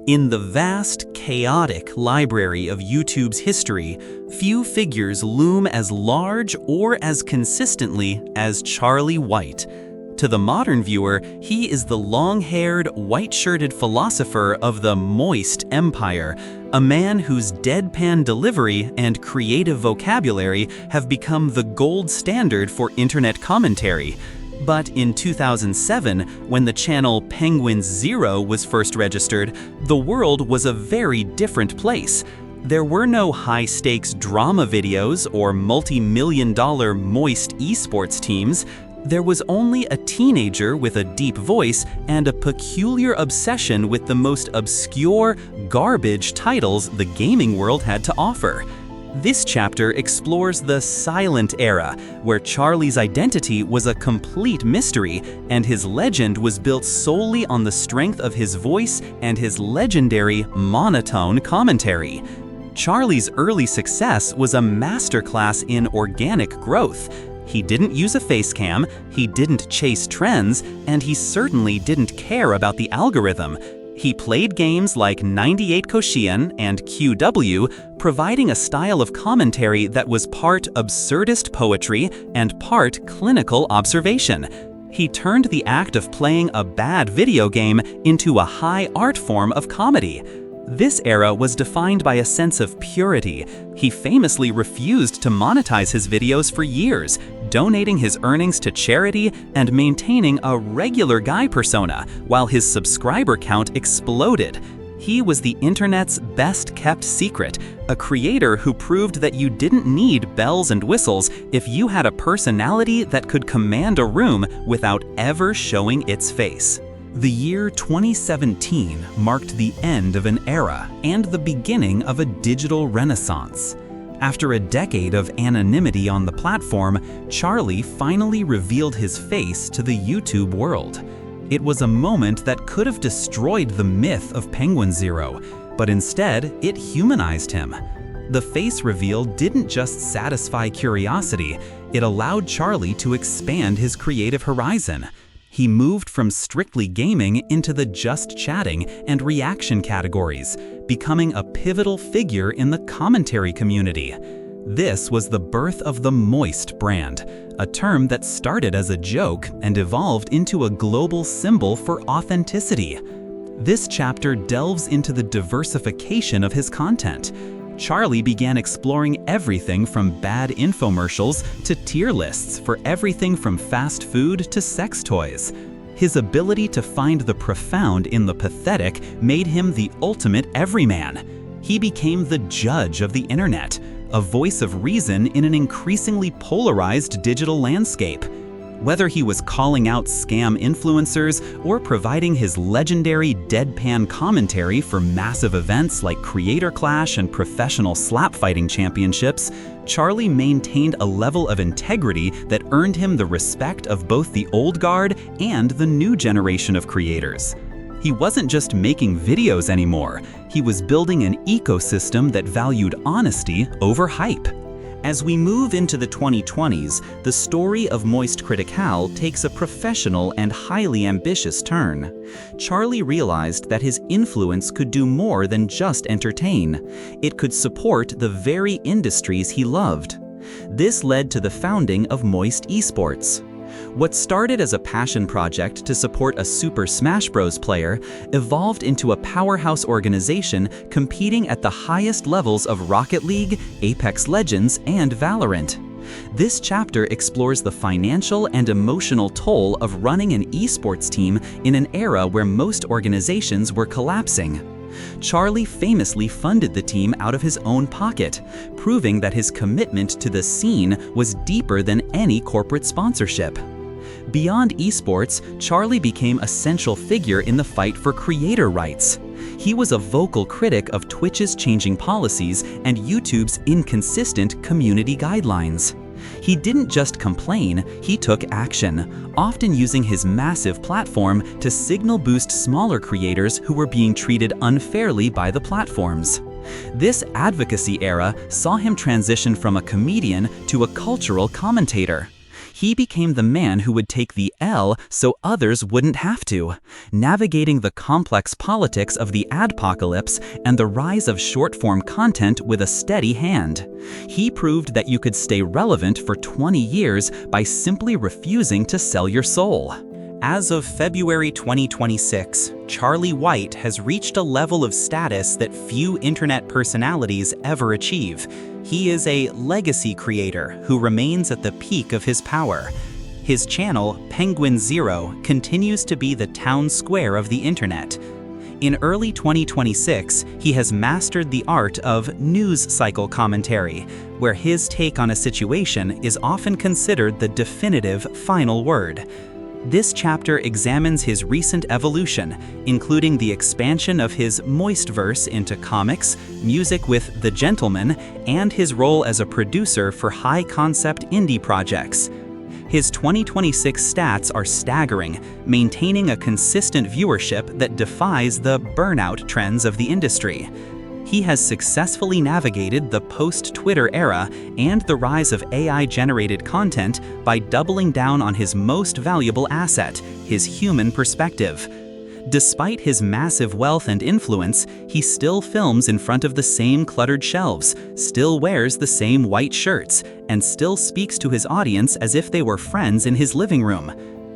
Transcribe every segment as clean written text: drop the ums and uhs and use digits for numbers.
In the vast, chaotic library of YouTube's history, few figures loom as large or as consistently as Charlie White. To the modern viewer, he is the long-haired, white-shirted philosopher of the Moist Empire, a man whose deadpan delivery and creative vocabulary have become the gold standard for internet commentary. But in 2007, when the channel Penguins Zero was first registered, the world was a very different place. There were no high-stakes drama videos or multi-million-dollar Moist Esports teams. There was only a teenager with a deep voice and a peculiar obsession with the most obscure, garbage titles the gaming world had to offer. This chapter explores the silent era, where Charlie's identity was a complete mystery and his legend was built solely on the strength of his voice and his legendary monotone commentary. Charlie's early success was a masterclass in organic growth. He didn't use a face cam, he didn't chase trends, and he certainly didn't care about the algorithm. He played games like 98 Koshien and QW, providing a style of commentary that was part absurdist poetry and part clinical observation. He turned the act of playing a bad video game into a high art form of comedy. This era was defined by a sense of purity. He famously refused to monetize his videos for years, donating his earnings to charity and maintaining a regular guy persona while his subscriber count exploded. He was the internet's best-kept secret, a creator who proved that you didn't need bells and whistles if you had a personality that could command a room without ever showing its face. The year 2017 marked the end of an era and the beginning of a digital renaissance. After a decade of anonymity on the platform, Charlie finally revealed his face to the YouTube world. It was a moment that could have destroyed the myth of Penguin Zero, but instead it humanized him. The face reveal didn't just satisfy curiosity, it allowed Charlie to expand his creative horizon. He moved from strictly gaming into the just chatting and reaction categories, becoming a pivotal figure in the commentary community. This was the birth of the Moist brand, a term that started as a joke and evolved into a global symbol for authenticity. This chapter delves into the diversification of his content. Charlie began exploring everything from bad infomercials to tier lists for everything from fast food to sex toys. His ability to find the profound in the pathetic made him the ultimate everyman. He became the judge of the internet, a voice of reason in an increasingly polarized digital landscape. Whether he was calling out scam influencers or providing his legendary deadpan commentary for massive events like Creator Clash and professional slap-fighting championships, Charlie maintained a level of integrity that earned him the respect of both the old guard and the new generation of creators. He wasn't just making videos anymore, he was building an ecosystem that valued honesty over hype. As we move into the 2020s, the story of MoistCr1TiKaL takes a professional and highly ambitious turn. Charlie realized that his influence could do more than just entertain. It could support the very industries he loved. This led to the founding of Moist Esports. What started as a passion project to support a Super Smash Bros. Player evolved into a powerhouse organization competing at the highest levels of Rocket League, Apex Legends, and Valorant. This chapter explores the financial and emotional toll of running an esports team in an era where most organizations were collapsing. Charlie famously funded the team out of his own pocket, proving that his commitment to the scene was deeper than any corporate sponsorship. Beyond esports, Charlie became a central figure in the fight for creator rights. He was a vocal critic of Twitch's changing policies and YouTube's inconsistent community guidelines. He didn't just complain, he took action, often using his massive platform to signal boost smaller creators who were being treated unfairly by the platforms. This advocacy era saw him transition from a comedian to a cultural commentator. He became the man who would take the L so others wouldn't have to, navigating the complex politics of the Adpocalypse and the rise of short-form content with a steady hand. He proved that you could stay relevant for 20 years by simply refusing to sell your soul. As of February 2026, Charlie White has reached a level of status that few internet personalities ever achieve. He is a legacy creator who remains at the peak of his power. His channel, Penguin Zero, continues to be the town square of the internet. In early 2026, he has mastered the art of news cycle commentary, where his take on a situation is often considered the definitive final word. This chapter examines his recent evolution, including the expansion of his Moistverse into comics, music with The Gentleman, and his role as a producer for high-concept indie projects. His 2026 stats are staggering, maintaining a consistent viewership that defies the burnout trends of the industry. He has successfully navigated the post-Twitter era and the rise of AI-generated content by doubling down on his most valuable asset, his human perspective. Despite his massive wealth and influence, he still films in front of the same cluttered shelves, still wears the same white shirts, and still speaks to his audience as if they were friends in his living room.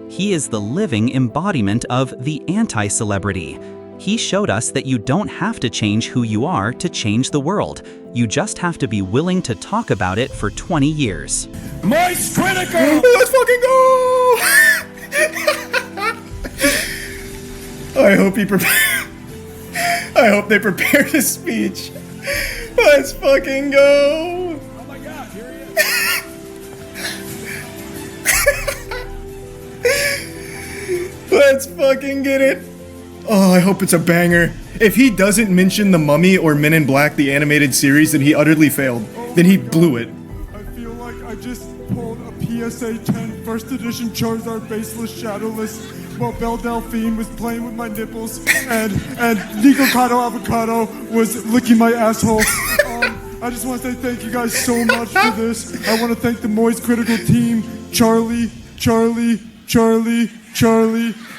He is the living embodiment of the anti-celebrity. He showed us that you don't have to change who you are to change the world. You just have to be willing to talk about it for 20 years. MoistCr1TiKaL! Let's fucking go! I hope they prepared his speech. Let's fucking go! Oh my god, here he is! Let's fucking get it. Oh, I hope it's a banger. If he doesn't mention The Mummy or Men in Black, the animated series, then he utterly failed. Then he blew it. I feel like I just pulled a PSA 10 first edition Charizard faceless shadowless while Belle Delphine was playing with my nipples and Nico Kato Avocado was licking my asshole. I just want to say thank you guys so much for this. I want to thank the MoistCr1TiKaL team, Charlie,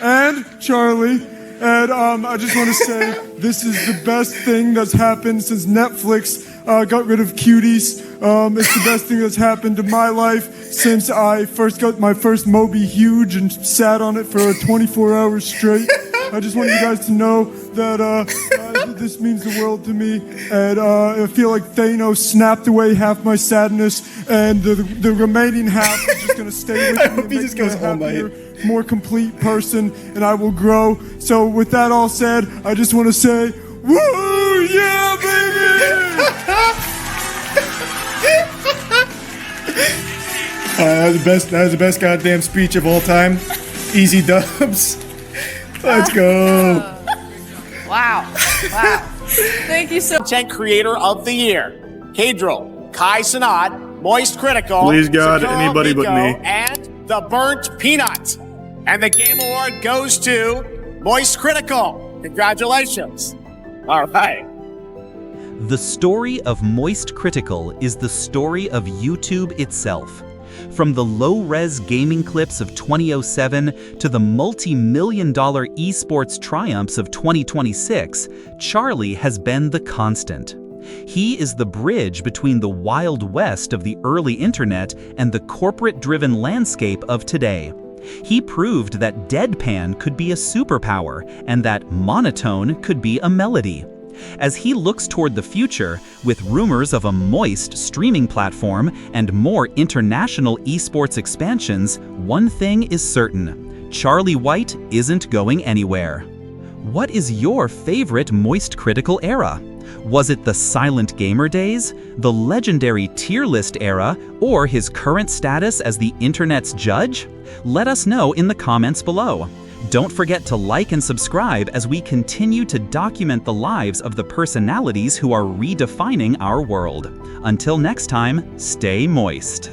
and Charlie. And I just want to say this is the best thing that's happened since Netflix got rid of cuties. It's the best thing that's happened to my life since I first got my first Moby Huge and sat on it for 24 hours straight. I just want you guys to know that this means the world to me. And I feel like Thanos snapped away half my sadness, and the remaining half is just going to stay with me. I hope he just goes home by it. More complete person, and I will grow. So with that all said, I just want to say, woo, yeah, baby! That was the best goddamn speech of all time. Easy dubs. Let's go. Wow. Thank you so much. Content Creator of the Year, Kadril, Kai Sanat, MoistCr1TiKaL, Please God, Sakal anybody but Nico, me. and The Burnt Peanut. And the Game Award goes to MoistCr1TiKaL. Congratulations. All right. The story of MoistCr1TiKaL is the story of YouTube itself. From the low-res gaming clips of 2007 to the multi-million-dollar esports triumphs of 2026, Charlie has been the constant. He is the bridge between the Wild West of the early internet and the corporate-driven landscape of today. He proved that deadpan could be a superpower and that monotone could be a melody. As he looks toward the future, with rumors of a Moist streaming platform and more international esports expansions, one thing is certain: Charlie White isn't going anywhere. What is your favorite MoistCr1TiKaL era? Was it the Silent Gamer days, the legendary tier list era, or his current status as the internet's judge? Let us know in the comments below. Don't forget to like and subscribe as we continue to document the lives of the personalities who are redefining our world. Until next time, stay moist.